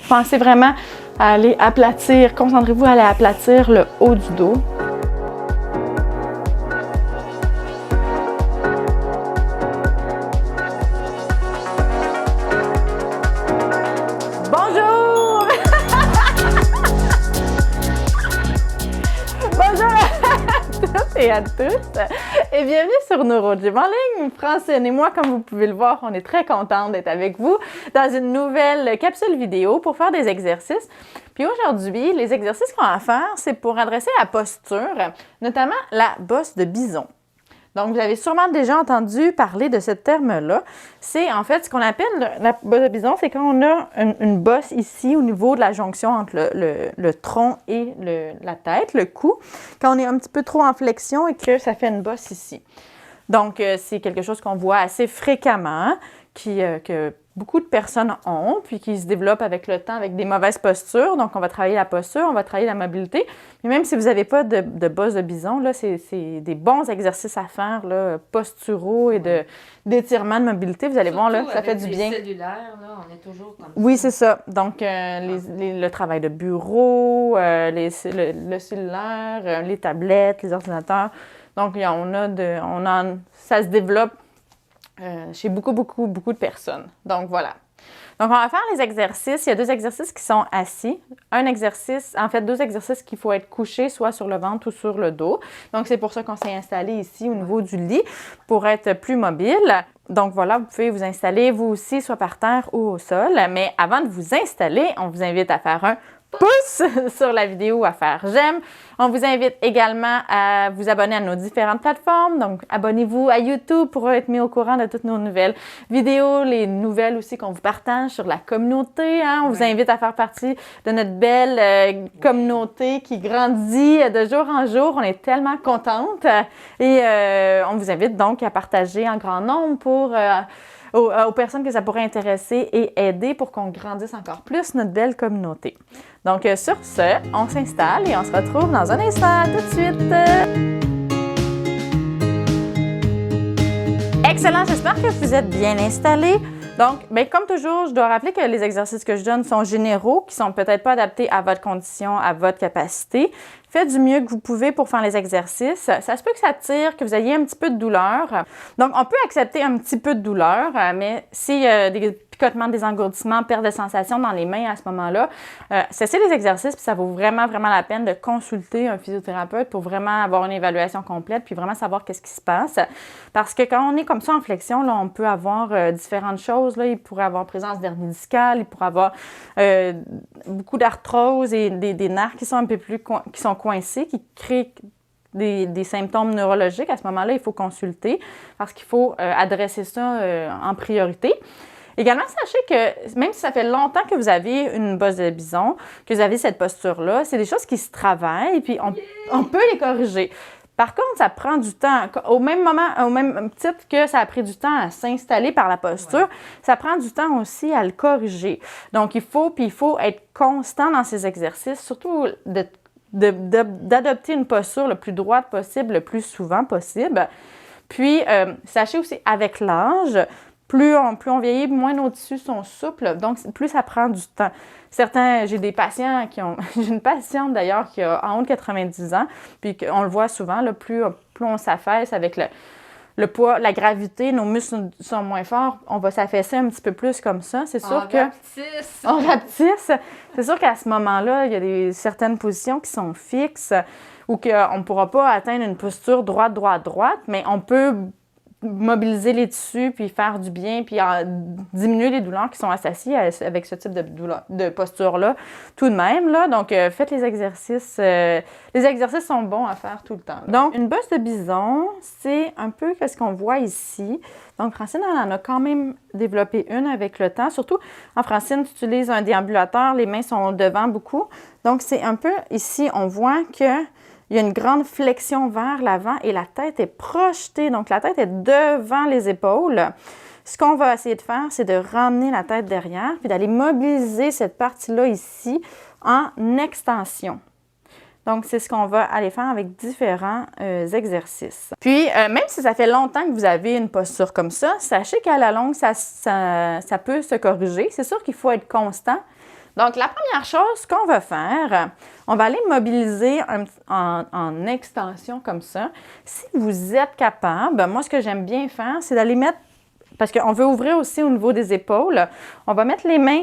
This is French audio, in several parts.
pensez vraiment à aller aplatir, concentrez-vous à aller aplatir le haut du dos. Bonjour! Bonjour à toutes et à tous et bienvenue sur NeuroGym en ligne. Francine et moi, comme vous pouvez le voir, on est très contents d'être avec vous dans une nouvelle capsule vidéo pour faire des exercices. Puis aujourd'hui, les exercices qu'on va faire, c'est pour adresser la posture, notamment la bosse de bison. Donc, vous avez sûrement déjà entendu parler de ce terme-là. C'est en fait ce qu'on appelle la bosse de bison, c'est quand on a une bosse ici au niveau de la jonction entre le tronc et la tête, le cou, quand on est un petit peu trop en flexion et que ça fait une bosse ici. Donc, c'est quelque chose qu'on voit assez fréquemment, que beaucoup de personnes ont, puis qui se développent avec le temps avec des mauvaises postures. Donc, on va travailler la posture, on va travailler la mobilité. Mais même si vous n'avez pas de bosse de bison, là, c'est des bons exercices à faire, là, posturaux et d'étirement de mobilité. Vous allez voir, là, ça fait du bien. Cellulaire, là, on est toujours comme ça. Oui, c'est ça. Donc, le travail de bureau, le cellulaire, les tablettes, les ordinateurs. Donc, ça se développe chez beaucoup de personnes. Donc, voilà. Donc, on va faire les exercices. Il y a 2 exercices qui sont assis. Un exercice, en fait, 2 exercices qu'il faut être couché, soit sur le ventre ou sur le dos. Donc, c'est pour ça qu'on s'est installé ici au niveau du lit pour être plus mobile. Donc, voilà, vous pouvez vous installer, vous aussi, soit par terre ou au sol. Mais avant de vous installer, on vous invite à faire un pouce sur la vidéo, à faire j'aime. On vous invite également à vous abonner à nos différentes plateformes. Donc, abonnez-vous à YouTube pour être mis au courant de toutes nos nouvelles vidéos, les nouvelles aussi qu'on vous partage sur la communauté. Hein? On vous invite à faire partie de notre belle communauté qui grandit de jour en jour. On est tellement contente et on vous invite donc à partager en grand nombre pour aux personnes que ça pourrait intéresser et aider pour qu'on grandisse encore plus notre belle communauté. Donc, sur ce, on s'installe et on se retrouve dans un instant. Tout de suite! Excellent! J'espère que vous êtes bien installés. Donc, bien, comme toujours, je dois rappeler que les exercices que je donne sont généraux, qui sont peut-être pas adaptés à votre condition, à votre capacité. Faites du mieux que vous pouvez pour faire les exercices. Ça se peut que ça tire, que vous ayez un petit peu de douleur. Donc, on peut accepter un petit peu de douleur, mais s'il y a des picotements, des engourdissements, perte de sensation dans les mains à ce moment-là, cessez les exercices, puis ça vaut vraiment la peine de consulter un physiothérapeute pour vraiment avoir une évaluation complète, puis vraiment savoir qu'est-ce qui se passe. Parce que quand on est comme ça en flexion, là, on peut avoir différentes choses. Là. Il pourrait avoir présence d'hernie discale, il pourrait avoir beaucoup d'arthrose et des nerfs qui sont un peu plus qui sont coincés, qui créent des symptômes neurologiques. À ce moment-là, il faut consulter parce qu'il faut adresser ça en priorité. Également, sachez que même si ça fait longtemps que vous avez une bosse de bison, que vous avez cette posture-là, c'est des choses qui se travaillent, puis on peut les corriger. Par contre, ça prend du temps. Au même titre que ça a pris du temps à s'installer par la posture, ça prend du temps aussi à le corriger. Donc, il faut être constant dans ces exercices, surtout d'adopter une posture le plus droite possible, le plus souvent possible. Puis, sachez aussi, avec l'âge, plus on vieillit, moins nos tissus sont souples, donc plus ça prend du temps. J'ai des patients j'ai une patiente d'ailleurs qui a en haut de 90 ans, puis on le voit souvent, là, plus on s'affaisse avec le poids, la gravité, nos muscles sont moins forts, on va s'affaisser un petit peu plus comme ça. C'est sûr on rapetisse. C'est sûr qu'à ce moment-là, il y a certaines positions qui sont fixes ou qu'on ne pourra pas atteindre une posture droite, mais on peut mobiliser les tissus, puis faire du bien, puis diminuer les douleurs qui sont associées avec ce type de posture-là tout de même. Là. Donc, faites les exercices. Les exercices sont bons à faire tout le temps. Donc, une bosse de bison, c'est un peu ce qu'on voit ici. Donc, Francine, elle en a quand même développé une avec le temps. Surtout, Francine, tu utilises un déambulateur, les mains sont devant beaucoup. Donc, c'est un peu ici, on voit que il y a une grande flexion vers l'avant et la tête est projetée. Donc, la tête est devant les épaules. Ce qu'on va essayer de faire, c'est de ramener la tête derrière puis d'aller mobiliser cette partie-là ici en extension. Donc, c'est ce qu'on va aller faire avec différents exercices. Puis, même si ça fait longtemps que vous avez une posture comme ça, sachez qu'à la longue, ça peut se corriger. C'est sûr qu'il faut être constant, Donc, la première chose qu'on va faire, on va aller mobiliser en extension comme ça. Si vous êtes capable, moi, ce que j'aime bien faire, c'est d'aller mettre, parce qu'on veut ouvrir aussi au niveau des épaules, on va mettre les mains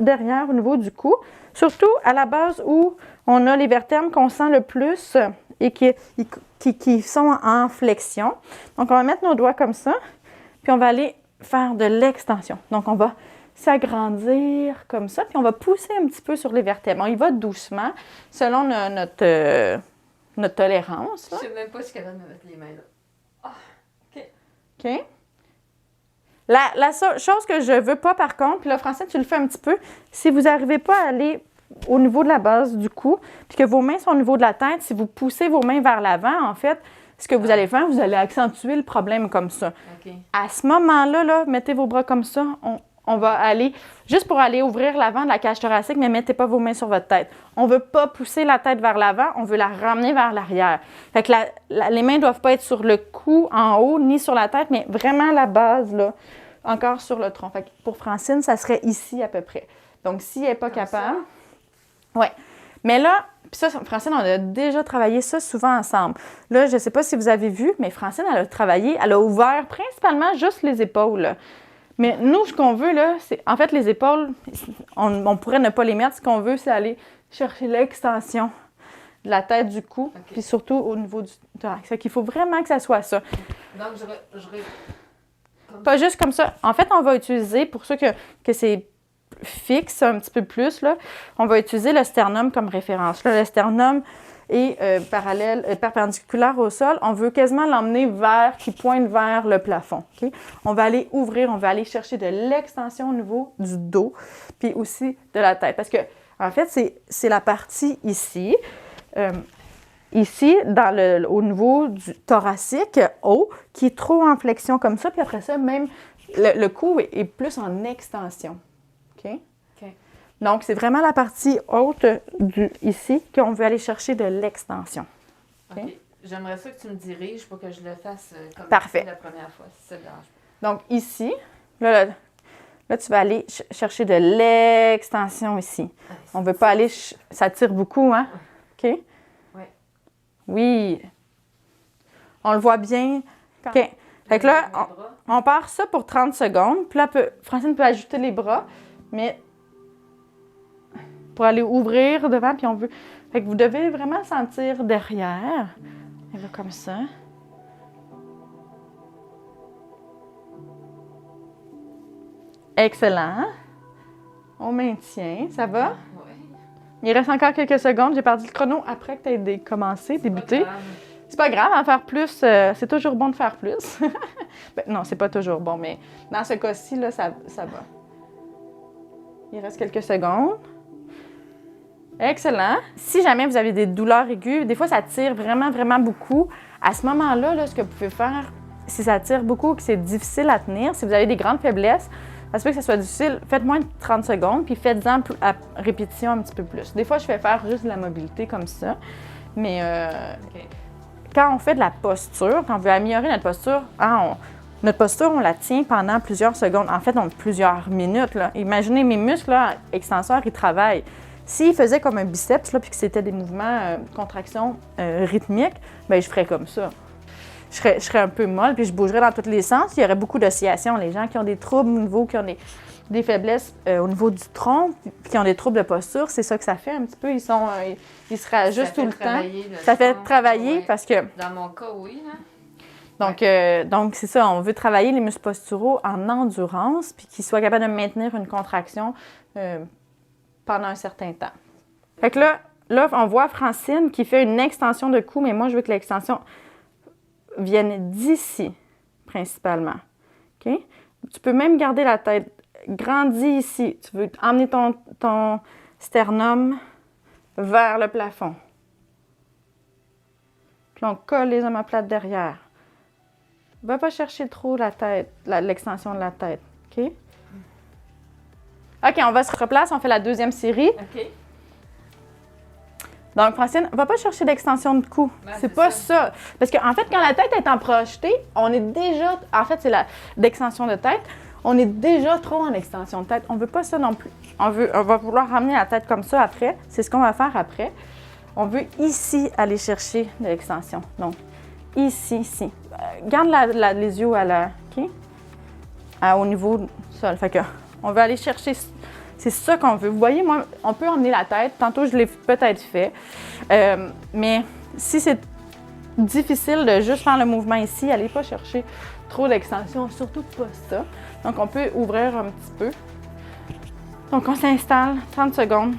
derrière au niveau du cou, surtout à la base où on a les vertèbres qu'on sent le plus et qui sont en flexion. Donc, on va mettre nos doigts comme ça, puis on va aller faire de l'extension. Donc, on va s'agrandir comme ça, puis on va pousser un petit peu sur les vertèbres. On y va doucement, selon notre tolérance. Je ne sais même pas si je suis capable de me mettre les mains là. Ah, OK. OK? La chose que je ne veux pas, par contre, puis là, Francine, tu le fais un petit peu, si vous n'arrivez pas à aller au niveau de la base du cou, puis que vos mains sont au niveau de la tête, si vous poussez vos mains vers l'avant, en fait, ce que vous allez faire, vous allez accentuer le problème comme ça. Okay. À ce moment-là, là, mettez vos bras comme ça. On va aller, juste pour aller ouvrir l'avant de la cage thoracique, mais mettez pas vos mains sur votre tête. On ne veut pas pousser la tête vers l'avant, on veut la ramener vers l'arrière. Fait que les mains ne doivent pas être sur le cou en haut, ni sur la tête, mais vraiment la base, là, encore sur le tronc. Fait que pour Francine, ça serait ici à peu près. Donc, si elle n'est pas capable... Oui. Mais là, puis ça, Francine, on a déjà travaillé ça souvent ensemble. Là, je ne sais pas si vous avez vu, mais Francine, elle a travaillé, elle a ouvert principalement juste les épaules. Mais nous, ce qu'on veut, là, c'est... En fait, les épaules, on pourrait ne pas les mettre. Ce qu'on veut, c'est aller chercher l'extension de la tête, du cou, puis surtout au niveau du thorax. Fait qu'il faut vraiment que ça soit ça. Donc, Pas juste comme ça. En fait, on va utiliser, pour ceux que c'est fixe un petit peu plus, là, on va utiliser le sternum comme référence. Là, le sternum est perpendiculaire au sol. On veut quasiment l'emmener qui pointe vers le plafond. Okay? On va aller ouvrir, on va aller chercher de l'extension au niveau du dos, puis aussi de la tête. Parce que, en fait, c'est la partie ici, au niveau du thoracique haut, qui est trop en flexion comme ça, puis après ça, même le cou est plus en extension. OK? Donc, c'est vraiment la partie haute ici qu'on veut aller chercher de l'extension. OK. J'aimerais ça que tu me diriges pour que je le fasse comme Parfait. la première fois, si ça te dérange pas. Donc, ici, là, tu vas aller chercher de l'extension ici. On ne veut pas aller... Ça tire beaucoup, hein? OK? Oui. Oui. On le voit bien. OK. Fait que là, on part ça pour 30 secondes. Puis là, Francine peut ajouter les bras, mais pour aller ouvrir devant, puis on veut... Fait que vous devez vraiment sentir derrière. Et là, comme ça. Excellent. On maintient. Ça va? Oui. Il reste encore quelques secondes. J'ai perdu le chrono après que tu aies commencé, débuté. C'est pas grave, en faire plus, c'est toujours bon de faire plus. Ben, non, c'est pas toujours bon, mais dans ce cas-ci, là, ça va. Il reste quelques secondes. Excellent. Si jamais vous avez des douleurs aiguës, des fois, ça tire vraiment, vraiment beaucoup. À ce moment-là, là, ce que vous pouvez faire, si ça tire beaucoup et que c'est difficile à tenir, si vous avez des grandes faiblesses, ça se peut que ça soit difficile, faites moins de 30 secondes, puis faites-en à répétition un petit peu plus. Des fois, je fais faire juste de la mobilité comme ça, mais quand on fait de la posture, quand on veut améliorer notre posture, notre posture, on la tient pendant plusieurs secondes, en fait, plusieurs minutes. Là. Imaginez, mes muscles là, extenseurs, ils travaillent. S'ils faisaient comme un biceps, là, puis que c'était des mouvements de contraction rythmiques, bien, je ferais comme ça. Je serais un peu molle, puis je bougerais dans tous les sens. Il y aurait beaucoup d'oscillations. Les gens qui ont des troubles au niveau, qui ont des faiblesses au niveau du tronc, puis qui ont des troubles de posture, c'est ça que ça fait un petit peu. Ils se réajustent tout le temps. Ça fait travailler parce que... Dans mon cas, oui. Hein? Donc, c'est ça. On veut travailler les muscles posturaux en endurance, puis qu'ils soient capables de maintenir une contraction pendant un certain temps. Fait que là, on voit Francine qui fait une extension de cou, mais moi, je veux que l'extension vienne d'ici, principalement. OK? Tu peux même garder la tête grandie ici. Tu veux emmener ton sternum vers le plafond. Puis on colle les omoplates derrière. Va pas chercher trop la tête, l'extension de la tête. OK? OK, on va se replacer. On fait la deuxième série. OK. Donc, Francine, va pas chercher l'extension de cou. Ben, c'est pas ça. Parce qu'en fait, quand la tête est en projetée, on est déjà... En fait, c'est l'extension de tête. on est déjà trop en extension de tête. On veut pas ça non plus. On va vouloir ramener la tête comme ça après. C'est ce qu'on va faire après. On veut ici aller chercher de l'extension. Donc, ici. Garde les yeux au niveau du sol. Fait que, on veut aller chercher, c'est ça qu'on veut. Vous voyez, moi, on peut emmener la tête. Tantôt, je l'ai peut-être fait. Mais si c'est difficile de juste faire le mouvement ici, allez pas chercher trop d'extension, surtout pas ça. Donc, on peut ouvrir un petit peu. Donc, on s'installe 30 secondes.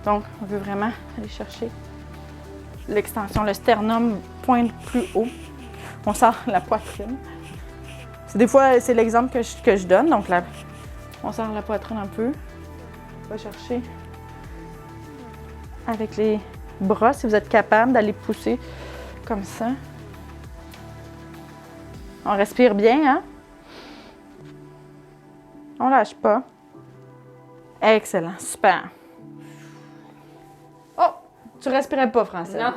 Donc, on veut vraiment aller chercher l'extension. Le sternum pointe plus haut. On sort la poitrine. Des fois, c'est l'exemple que je donne. Donc, on sort la poitrine un peu. On va chercher avec les bras, si vous êtes capable d'aller pousser comme ça. On respire bien, hein? On lâche pas. Excellent, super. Oh! Tu respirais pas, Francine? Non.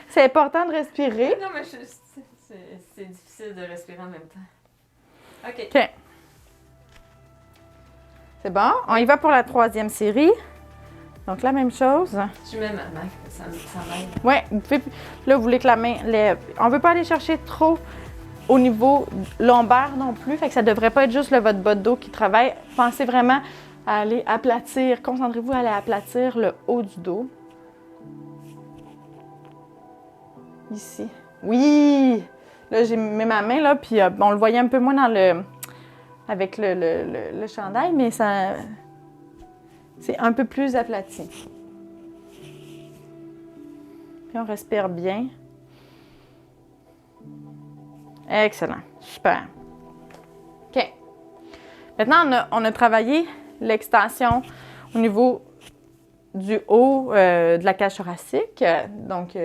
C'est important de respirer. Non, mais c'est difficile de respirer en même temps. OK. OK. C'est bon. On y va pour la 3e série. Donc, la même chose. Je mets ma main, ça m'aide. Oui, vous pouvez. Là, vous voulez que la main lève. On ne veut pas aller chercher trop au niveau lombaire non plus. Fait que ça ne devrait pas être juste votre bas de dos qui travaille. Pensez vraiment à aller aplatir. Concentrez-vous à aller aplatir le haut du dos. Ici. Oui! Là, j'ai mis ma main, là, puis on le voyait un peu moins avec le chandail, mais ça... C'est un peu plus aplati. Puis on respire bien. Excellent. Super. OK. Maintenant, on a travaillé l'extension au niveau du haut de la cage thoracique. Donc,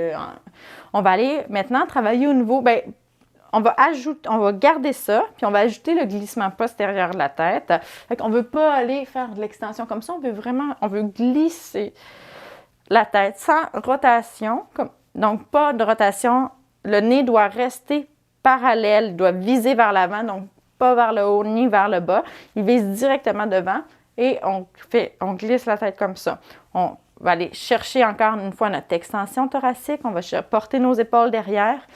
on va aller maintenant travailler au niveau... Bien, on va garder ça, puis on va ajouter le glissement postérieur de la tête. Fait qu'on ne veut pas aller faire de l'extension comme ça, on veut glisser la tête sans rotation. Donc, pas de rotation. Le nez doit rester parallèle, il doit viser vers l'avant, donc pas vers le haut ni vers le bas. Il vise directement devant et on glisse la tête comme ça. On va aller chercher encore une fois notre extension thoracique, on va porter nos épaules derrière.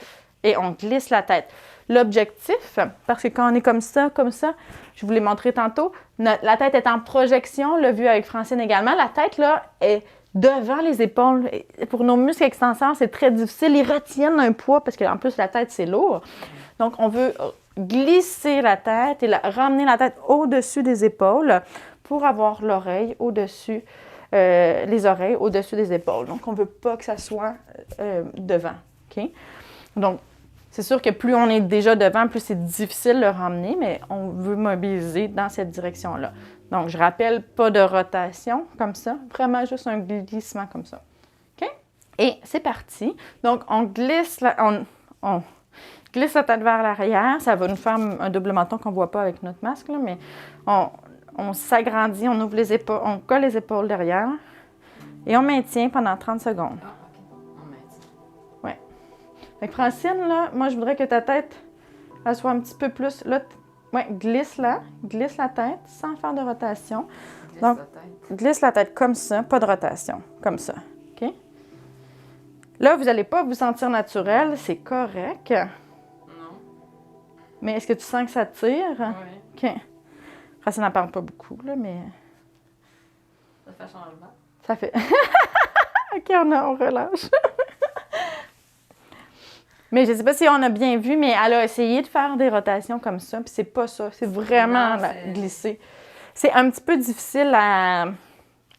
Et on glisse la tête. L'objectif, parce que quand on est comme ça, je vous l'ai montré tantôt, la tête est en projection, on l'a vu avec Francine également. La tête, là, est devant les épaules. Et pour nos muscles extenseurs, c'est très difficile. Ils retiennent un poids parce qu'en plus, la tête, c'est lourd. Donc, on veut glisser la tête et ramener la tête au-dessus des épaules pour avoir l'oreille au-dessus, les oreilles au-dessus des épaules. Donc, on ne veut pas que ça soit devant. OK? Donc, c'est sûr que plus on est déjà devant, plus c'est difficile de le ramener, mais on veut mobiliser dans cette direction-là. Donc, je rappelle, pas de rotation comme ça, vraiment juste un glissement comme ça. OK? Et c'est parti. Donc, on glisse la tête vers l'arrière. Ça va nous faire un double menton qu'on ne voit pas avec notre masque, là, mais on s'agrandit, on ouvre les épaules, on colle les épaules derrière et on maintient pendant 30 secondes. Fait que Francine, là, moi, je voudrais que ta tête, elle soit un petit peu plus... Là, glisse la tête sans faire de rotation. Donc, glisse la tête comme ça, pas de rotation, comme ça. OK? Là, vous n'allez pas vous sentir naturel, c'est correct. Non. Mais est-ce que tu sens que ça tire? Oui. OK. Francine n'en parle pas beaucoup, là, mais... Ça fait changement. Ça fait... OK, on relâche. Mais je ne sais pas si on a bien vu, mais elle a essayé de faire des rotations comme ça, puis c'est pas ça. C'est vraiment glisser. C'est un petit peu difficile à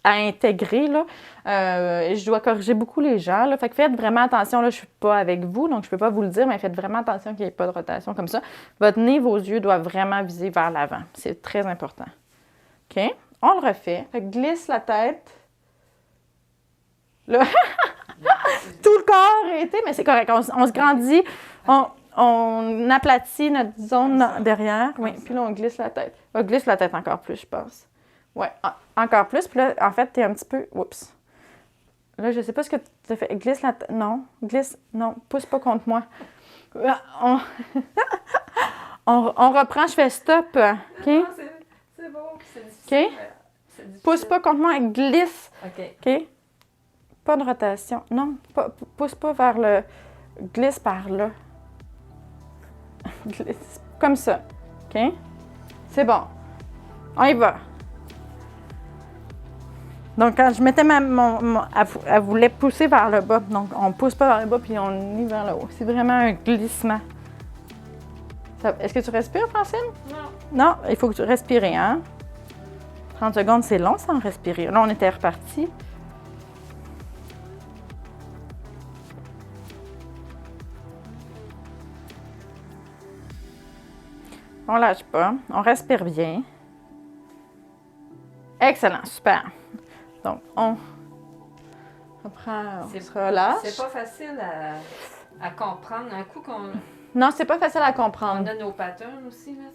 intégrer, là. Je dois corriger beaucoup les gens, là. Fait que faites vraiment attention, là, je ne suis pas avec vous, donc je ne peux pas vous le dire, mais faites vraiment attention qu'il n'y ait pas de rotation comme ça. Votre nez, vos yeux doivent vraiment viser vers l'avant. C'est très important. OK? On le refait. Fait que glisse la tête. Là... Tout le corps est été, mais c'est correct. On se grandit, on aplatit notre zone derrière. Oui, puis là, on glisse la tête. On glisse la tête encore plus, je pense. Oui, encore plus. Puis là, en fait, tu es un petit peu... Oups. Là, je sais pas ce que tu as fait. Glisse la tête. Non. Glisse. Non. Pousse pas contre moi. On, on reprend, je fais stop. OK? Non, c'est bon, puis c'est difficile. OK? C'est difficile. Pousse pas contre moi, glisse. OK. OK? Pas de rotation. Non, pousse pas vers le... Glisse par là. Glisse. Comme ça. OK? C'est bon. On y va. Donc, quand je mettais elle voulait pousser vers le bas. Donc, on pousse pas vers le bas, puis on y vers le haut. C'est vraiment un glissement. Est-ce que tu respires, Francine? Non. Non, il faut que tu respires, hein? 30 secondes, c'est long sans respirer. Là, on était reparti. On lâche pas. On respire bien. Excellent, super. Donc, on reprend, on se relâche. C'est pas facile à comprendre. Un coup qu'on Non, c'est pas facile à comprendre. a nos patterns aussi, là.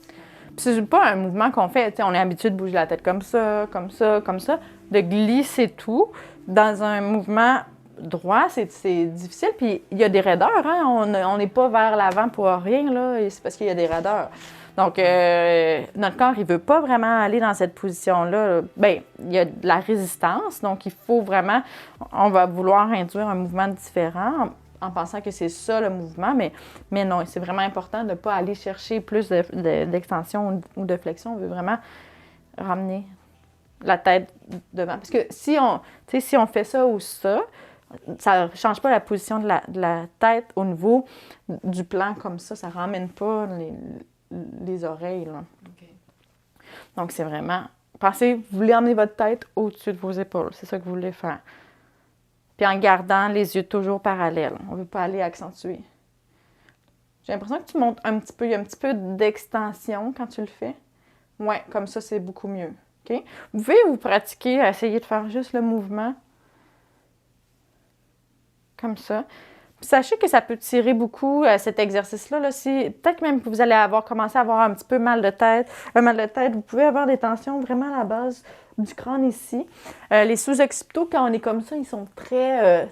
Puis c'est pas un mouvement qu'on fait. Tu sais, on est habitué de bouger la tête comme ça, comme ça, comme ça. De glisser tout dans un mouvement droit, c'est difficile. Puis il y a des raideurs, hein? On n'est pas vers l'avant pour rien, là. Et c'est parce qu'il y a des raideurs. Donc, notre corps, il veut pas vraiment aller dans cette position-là. Bien, il y a de la résistance. Donc, il faut vraiment... On va vouloir induire un mouvement différent en pensant que c'est ça le mouvement, mais non, c'est vraiment important de ne pas aller chercher plus d'extension ou de flexion. On veut vraiment ramener la tête devant. Parce que si on fait ça ou ça ne change pas la position de la tête au niveau du plan comme ça. Ça ne ramène pas les oreilles. Là. Okay. Donc, c'est vraiment... Pensez, vous voulez emmener votre tête au-dessus de vos épaules. C'est ça que vous voulez faire. Puis en gardant les yeux toujours parallèles. On ne veut pas aller accentuer. J'ai l'impression que tu montes un petit peu. Il y a un petit peu d'extension quand tu le fais. Oui, comme ça, c'est beaucoup mieux. OK? Vous pouvez vous pratiquer à essayer de faire juste le mouvement. Comme ça. Puis sachez que ça peut tirer beaucoup, cet exercice-là. Là, peut-être même que vous allez commencé à avoir un petit peu mal de tête. Un mal de tête, vous pouvez avoir des tensions vraiment à la base du crâne ici. Les sous-occipitaux, quand on est comme ça, ils sont très...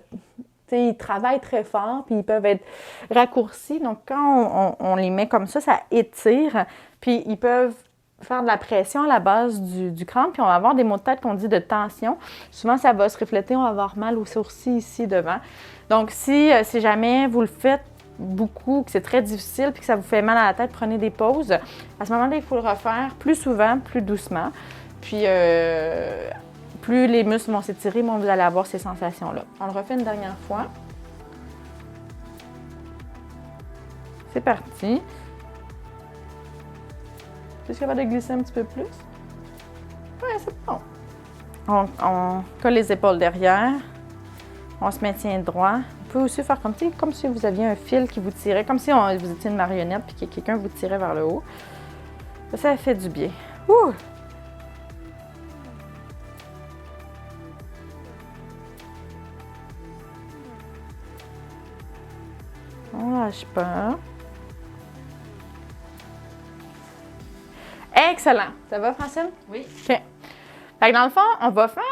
ils travaillent très fort, puis ils peuvent être raccourcis. Donc, quand on les met comme ça étire. Puis, ils peuvent faire de la pression à la base du crâne, puis on va avoir des maux de tête qu'on dit de tension. Souvent, ça va se refléter, on va avoir mal aux sourcils ici devant. Donc, si jamais vous le faites beaucoup, que c'est très difficile, puis que ça vous fait mal à la tête, prenez des pauses. À ce moment-là, il faut le refaire plus souvent, plus doucement. Puis, plus les muscles vont s'étirer, moins vous allez avoir ces sensations-là. On le refait une dernière fois. C'est parti. Tu es capable de glisser un petit peu plus? Oui, c'est bon. On colle les épaules derrière. On se maintient droit. Vous pouvez aussi faire comme si vous aviez un fil qui vous tirait, comme si vous étiez une marionnette puis que quelqu'un vous tirait vers le haut. Ça fait du bien. Ouh! On lâche pas. Excellent. Ça va, Francine? Oui. OK. Fait que dans le fond, on va faire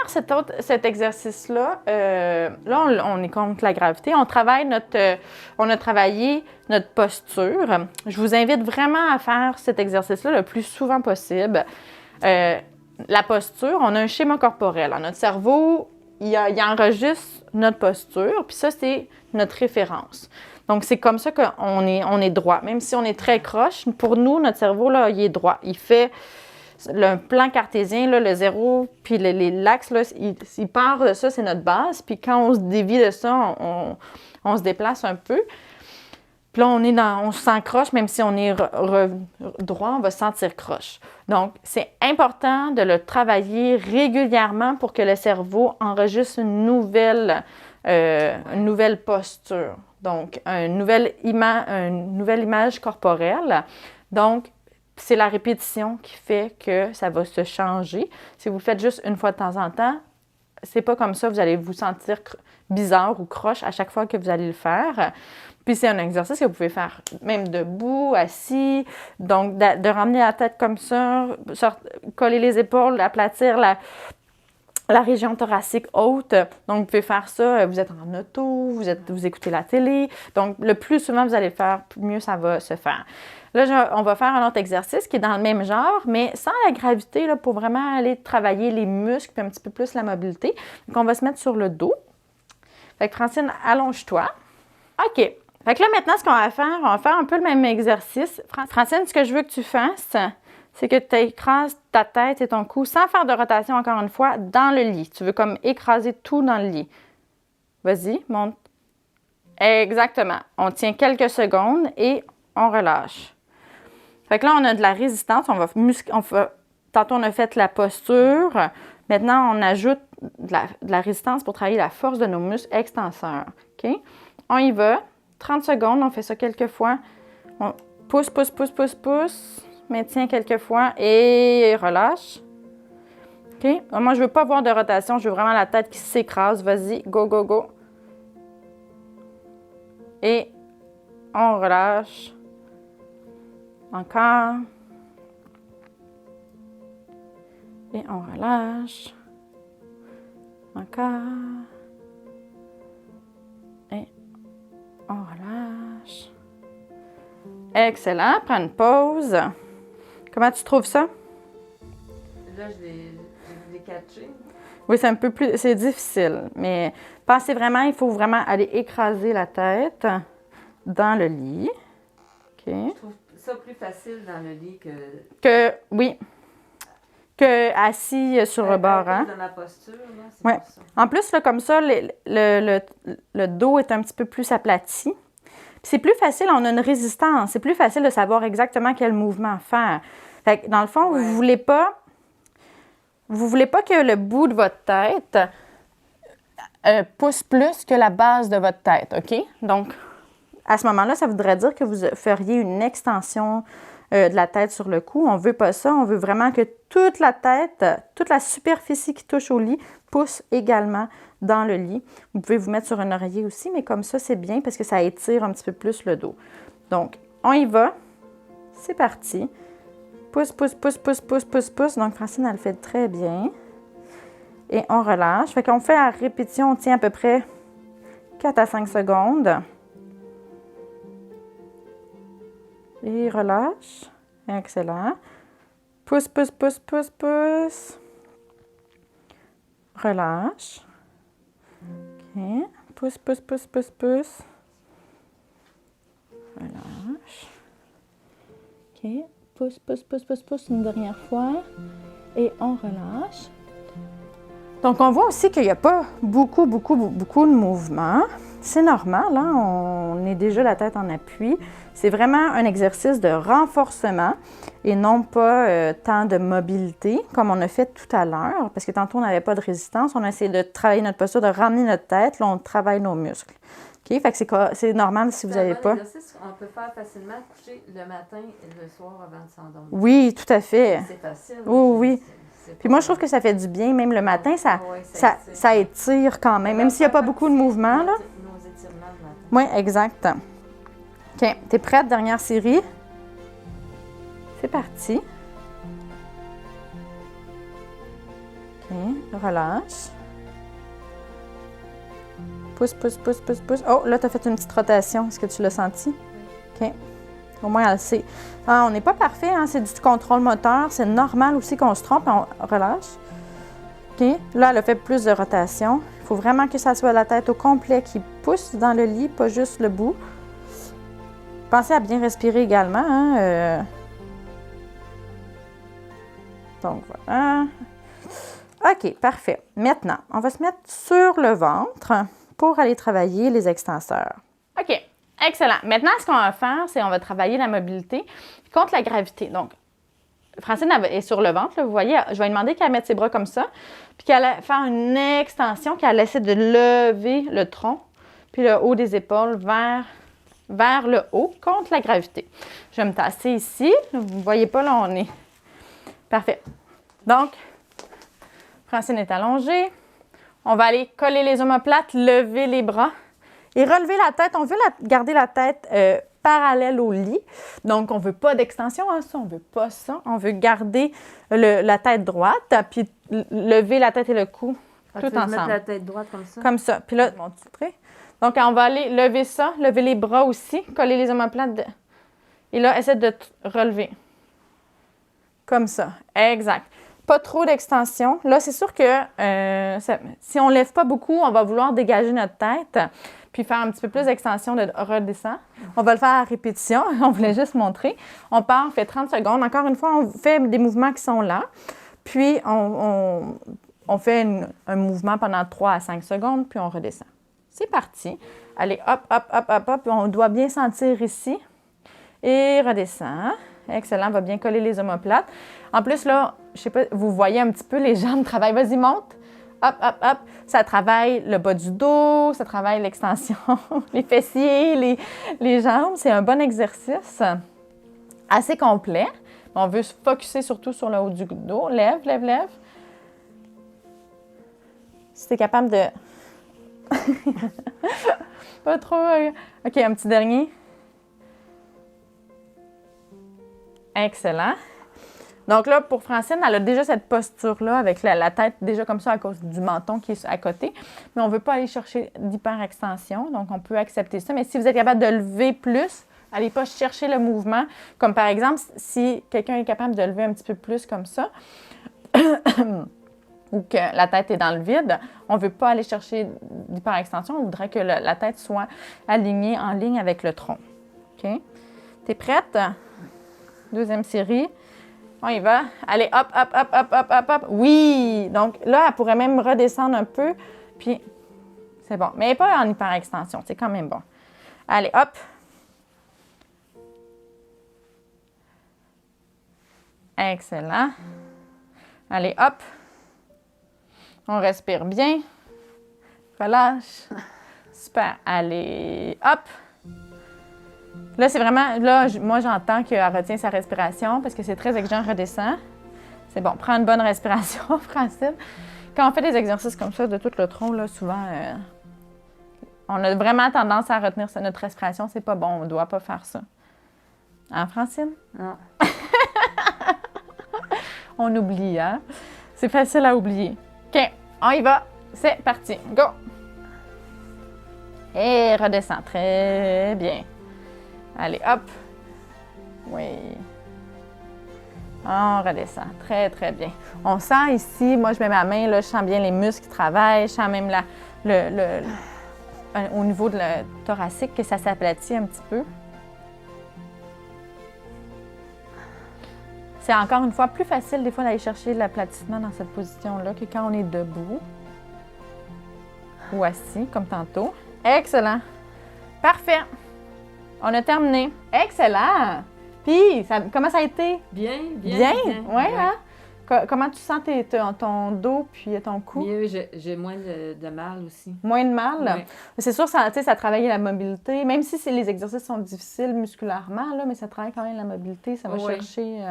cet exercice-là. Là, on est contre la gravité. On a travaillé notre posture. Je vous invite vraiment à faire cet exercice-là le plus souvent possible. La posture, on a un schéma corporel. Notre cerveau, il enregistre notre posture, puis ça, c'est notre référence. Donc, c'est comme ça qu'on est droit. Même si on est très croche, pour nous, notre cerveau, là, il est droit. Il fait le plan cartésien, là, le zéro, puis l'axe, là, il part de ça, c'est notre base. Puis quand on se dévie de ça, on se déplace un peu. Puis là, on se sent croche, même si on est droit, on va se sentir croche. Donc, c'est important de le travailler régulièrement pour que le cerveau enregistre une nouvelle posture. Donc, une nouvelle image corporelle. Donc, c'est la répétition qui fait que ça va se changer. Si vous le faites juste une fois de temps en temps, c'est pas comme ça, vous allez vous sentir bizarre ou croche à chaque fois que vous allez le faire. Puis c'est un exercice que vous pouvez faire même debout, assis. Donc, de ramener la tête comme ça, coller les épaules, aplatir la région thoracique haute. Donc, vous pouvez faire ça, vous êtes en auto, vous écoutez la télé. Donc, le plus souvent vous allez le faire, mieux ça va se faire. Là, on va faire un autre exercice qui est dans le même genre, mais sans la gravité, là, pour vraiment aller travailler les muscles puis un petit peu plus la mobilité. Donc, on va se mettre sur le dos. Fait que Francine, allonge-toi. OK. Fait que là, maintenant, ce qu'on va faire un peu le même exercice. Francine, ce que je veux que tu fasses, c'est que tu écrases ta tête et ton cou sans faire de rotation, encore une fois, dans le lit. Tu veux comme écraser tout dans le lit. Vas-y, monte. Exactement. On tient quelques secondes et on relâche. Fait que là, on a de la résistance. Tantôt, on a fait la posture. Maintenant, on ajoute de la résistance pour travailler la force de nos muscles extenseurs. OK? On y va. 30 secondes, on fait ça quelques fois. On pousse, pousse, pousse, pousse, pousse. Maintient quelques fois et relâche. OK? Moi, je ne veux pas voir de rotation. Je veux vraiment la tête qui s'écrase. Vas-y, go, go, go. Et on relâche. Encore. Et on relâche. Encore. Et on relâche. Excellent. Prends une pause. Comment tu trouves ça? Là, je l'ai catché. Oui, c'est un peu plus... C'est difficile, mais pensez vraiment, il faut vraiment aller écraser la tête dans le lit. OK. Je trouve ça plus facile dans le lit que... Oui. Que assis sur le bord, hein? Dans la posture, là, c'est ouais. pour ça. En plus, là, comme ça, le dos est un petit peu plus aplati. Puis c'est plus facile, on a une résistance. C'est plus facile de savoir exactement quel mouvement faire. Fait que dans le fond, Ouais. vous voulez pas que le bout de votre tête pousse plus que la base de votre tête, OK? Donc, à ce moment-là, ça voudrait dire que vous feriez une extension de la tête sur le cou. On ne veut pas ça. On veut vraiment que toute la tête, toute la superficie qui touche au lit pousse également dans le lit. Vous pouvez vous mettre sur un oreiller aussi, mais comme ça, c'est bien parce que ça étire un petit peu plus le dos. Donc, on y va. C'est parti. Pousse, pousse, pousse, pousse, pousse, pousse, pousse. Donc, Francine, elle le fait très bien. Et on relâche. Fait qu'on fait à répétition, on tient à peu près 4 à 5 secondes. Et relâche. Excellent. Pousse, pousse, pousse, pousse, pousse. Relâche. OK. Pousse, pousse, pousse, pousse, pousse. Relâche. OK. Pousse, pousse, pousse, pousse, pousse une dernière fois. Et on relâche. Donc, on voit aussi qu'il n'y a pas beaucoup de mouvement. C'est normal, hein? On est déjà la tête en appui. C'est vraiment un exercice de renforcement et non pas tant de mobilité, comme on a fait tout à l'heure, parce que tantôt, on n'avait pas de résistance. On a essayé de travailler notre posture, de ramener notre tête. Là, on travaille nos muscles. OK? Fait que c'est normal si vous n'avez pas... On peut faire facilement coucher le matin et le soir avant de s'endormir. Oui, tout à fait. C'est facile. Oui. Puis moi, je trouve que ça fait du bien. Même le matin, ça étire quand même, même s'il n'y a pas beaucoup de mouvement. Là. Nos étirements le matin. Oui, exact. OK. T'es prête? Dernière série? C'est parti. OK. Relâche. Pousse, pousse, pousse, pousse, pousse. Oh, là, tu as fait une petite rotation. Est-ce que tu l'as senti? OK. Au moins, elle sait. Ah, on n'est pas parfait, hein? C'est du contrôle moteur. C'est normal aussi qu'on se trompe. On relâche. OK. Là, elle a fait plus de rotation. Il faut vraiment que ça soit la tête au complet qui pousse dans le lit, pas juste le bout. Pensez à bien respirer également. Hein? Donc, voilà. OK, parfait. Maintenant, on va se mettre sur le ventre pour aller travailler les extenseurs. OK. Excellent. Maintenant, ce qu'on va faire, c'est qu'on va travailler la mobilité contre la gravité. Donc, Francine est sur le ventre, là, vous voyez. Je vais lui demander qu'elle mette ses bras comme ça, puis qu'elle va faire une extension, qu'elle essaie de lever le tronc, puis le haut des épaules vers le haut contre la gravité. Je vais me tasser ici. Vous ne voyez pas, là, on est... Parfait. Donc, Francine est allongée. On va aller coller les omoplates, lever les bras. Et relever la tête, on veut garder la tête parallèle au lit. Donc, on ne veut pas d'extension, hein, ça, on ne veut pas ça. On veut garder la tête droite, puis lever la tête et le cou tout ensemble. Mettre la tête droite comme ça. Comme ça. Puis là, mon titré. Donc, on va aller lever ça, lever les bras aussi, coller les omoplates. Et là, essaie de relever. Comme ça. Exact. Pas trop d'extension. Là, c'est sûr que si on ne lève pas beaucoup, on va vouloir dégager notre tête puis faire un petit peu plus d'extension de redescend. On va le faire à répétition. On voulait juste montrer. On part, on fait 30 secondes. Encore une fois, on fait des mouvements qui sont là. Puis, on fait un mouvement pendant 3 à 5 secondes, puis on redescend. C'est parti. Allez, hop, hop, hop, hop, hop. On doit bien sentir ici. Et redescend. Excellent. On va bien coller les omoplates. En plus, là, je sais pas, vous voyez un petit peu les jambes travaillent. Vas-y, monte. Hop, hop, hop. Ça travaille le bas du dos, ça travaille l'extension, les fessiers, les jambes. C'est un bon exercice. Assez complet. On veut se focusser surtout sur le haut du dos. Lève, lève, lève. Si tu es capable de... Pas trop... OK, un petit dernier. Excellent. Donc là, pour Francine, elle a déjà cette posture-là avec la tête déjà comme ça à cause du menton qui est à côté. Mais on ne veut pas aller chercher d'hyperextension, donc on peut accepter ça. Mais si vous êtes capable de lever plus, allez pas chercher le mouvement. Comme par exemple, si quelqu'un est capable de lever un petit peu plus comme ça, ou que la tête est dans le vide, on ne veut pas aller chercher d'hyperextension. On voudrait que la tête soit alignée en ligne avec le tronc. OK? T'es prête? Deuxième série. On y va. Allez, hop, hop, hop, hop, hop, hop, hop. Oui! Donc là, elle pourrait même redescendre un peu. Puis, c'est bon. Mais pas en hyperextension. C'est quand même bon. Allez, hop. Excellent. Allez, hop. On respire bien. Relâche. Super. Allez, hop. Là, c'est vraiment... Là, moi, j'entends qu'elle retient sa respiration parce que c'est très exigeant, redescend. C'est bon. Prends une bonne respiration, Francine. Quand on fait des exercices comme ça de tout le tronc, là, souvent, on a vraiment tendance à retenir notre respiration. C'est pas bon. On ne doit pas faire ça. Hein, Francine? Non. On oublie, hein? C'est facile à oublier. OK, on y va. C'est parti. Go! Et redescend. Très bien. Allez, hop. Oui. On redescend. Très, très bien. On sent ici, moi, je mets ma main, là, je sens bien les muscles qui travaillent. Je sens même au niveau de la thoracique que ça s'aplatit un petit peu. C'est encore une fois plus facile des fois d'aller chercher l'aplatissement dans cette position-là que quand on est debout ou assis, comme tantôt. Excellent. Parfait. On a terminé. Excellent. Puis, comment ça a été? Bien. Bien? Oui, hein? Comment tu sens ton dos puis ton cou? Mieux, j'ai moins de mal aussi. Moins de mal? Ouais. C'est sûr, ça travaille la mobilité, même si les exercices sont difficiles musculairement, là, mais ça travaille quand même la mobilité, ça va chercher...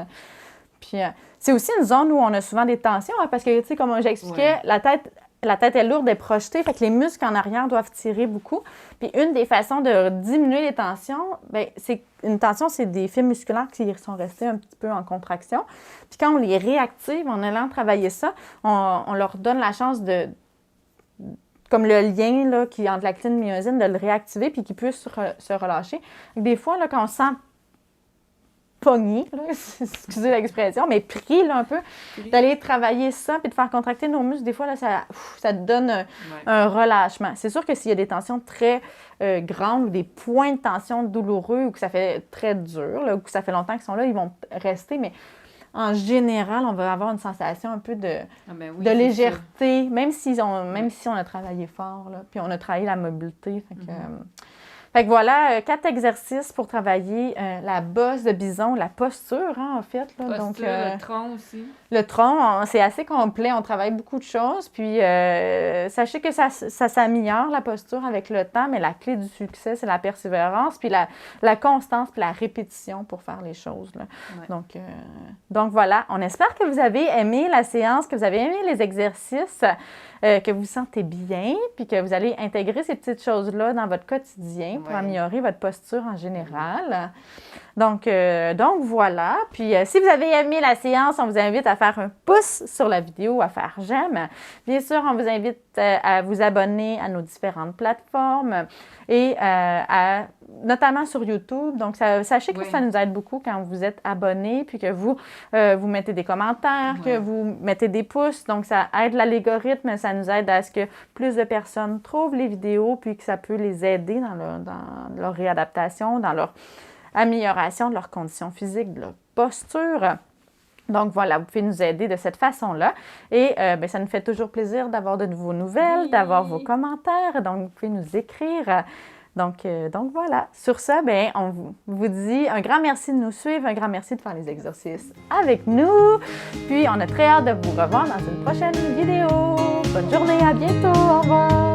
Puis c'est aussi une zone où on a souvent des tensions, hein, parce que, tu sais, comme j'expliquais, la tête est lourde, est projetée, fait que les muscles en arrière doivent tirer beaucoup. Puis une des façons de diminuer les tensions, bien, une tension, c'est des fibres musculaires qui sont restées un petit peu en contraction. Puis quand on les réactive, en allant travailler ça, on leur donne la chance de, comme le lien là, qui est entre l'actine et la myosine, de le réactiver puis qu'il puisse se relâcher. Donc, des fois, là, quand on sent pogné, là, excusez l'expression, mais pris là, un peu, d'aller travailler ça puis de faire contracter nos muscles, des fois, là, ça te donne un relâchement. C'est sûr que s'il y a des tensions très grandes ou des points de tension douloureux ou que ça fait très dur, là, ou que ça fait longtemps qu'ils sont là, ils vont rester, mais en général, on va avoir une sensation un peu de légèreté, même si on a travaillé fort, là, puis on a travaillé la mobilité. Fait que voilà, 4 exercices pour travailler la bosse de bison, la posture, hein, en fait. Là. Posture, donc, le tronc aussi. Le tronc, c'est assez complet. On travaille beaucoup de choses. Puis, sachez que ça s'améliore, la posture, avec le temps, mais la clé du succès, c'est la persévérance, puis la constance, puis la répétition pour faire les choses. Là. Ouais. Donc, voilà. On espère que vous avez aimé la séance, que vous avez aimé les exercices, que vous vous sentez bien, puis que vous allez intégrer ces petites choses-là dans votre quotidien. pour Ouais. améliorer votre posture en général. Donc voilà. Puis si vous avez aimé la séance, on vous invite à faire un pouce sur la vidéo, à faire j'aime. Bien sûr, on vous invite à vous abonner à nos différentes plateformes et notamment sur YouTube. Donc, sachez que Oui. ça nous aide beaucoup quand vous êtes abonnés, puis que vous mettez des commentaires, que Ouais. vous mettez des pouces. Donc, ça aide l'algorithme, ça nous aide à ce que plus de personnes trouvent les vidéos, puis que ça peut les aider dans leur réadaptation, dans leur amélioration de leurs conditions physiques, de leur posture. Donc voilà, vous pouvez nous aider de cette façon-là. Et ça nous fait toujours plaisir d'avoir de nouveaux nouvelles, Oui. d'avoir vos commentaires. Donc, vous pouvez nous écrire. Donc voilà. Sur ça, on vous dit un grand merci de nous suivre, un grand merci de faire les exercices avec nous. Puis, on a très hâte de vous revoir dans une prochaine vidéo. Bonne journée, à bientôt. Au revoir.